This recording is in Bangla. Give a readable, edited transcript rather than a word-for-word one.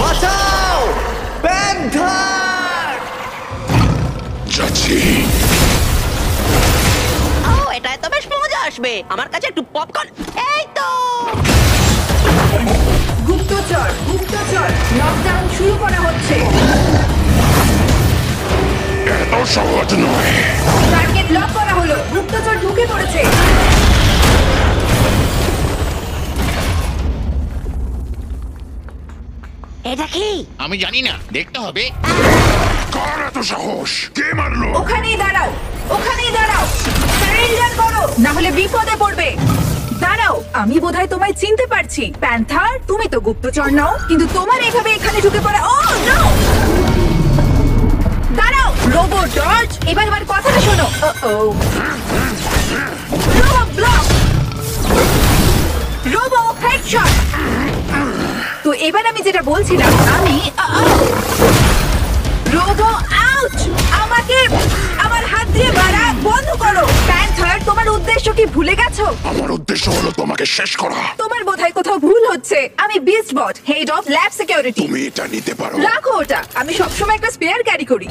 বাঁচাও প্যান্থার! যাচ্ছি। ও এটায় তো বেশ মজা আসবে। আমার কাছে একটু পপকর্ন। এই তো গুপ্তচর গুপ্তচর লকডাউন শুরু করা হচ্ছে। এত সহজ নয়। টার্গেট লক করা হলো। গুপ্তচর ঢুকে পড়েছে। এটা কি? আমি জানি না, দেখতে হবে। কার এত সাহস? কে মারলো? ওখানেই দাঁড়াও, ওখানেই দাঁড়াও। সারেন্ডার করো, না হলে বিপদে পড়বে। দাঁড়াও, আমি বোধহয় তোমায় চিনতে পারছি। প্যান্থার, তুমি তো গুপ্তচর নও, কিন্তু তোমার এভাবে এখানে ঢুকে পড়া। ও নো! দাঁড়াও, রোবো ডজ, এবার আমার কথাটা শোনো। ও রোবো ব্লক, রোবো হেডশট। তো এবার আমি যেটা বলছিলাম, আমি রোবো আউট! আমাকে আমার হাত দিয়ে মারা বন্ধ করো। প্যান্থার, তোমার উদ্দেশ্য কি ভুলে গেছো? আমার উদ্দেশ্য হলো তোমাকে শেষ করা। তোমার বোধহয় কোথাও ভুল হচ্ছে। আমি Beast Bot, head of lab security. তুমি এটা নিতে পারো। রাখো ওটা, আমি সবসময় একটা স্পেয়ার ক্যারি করি।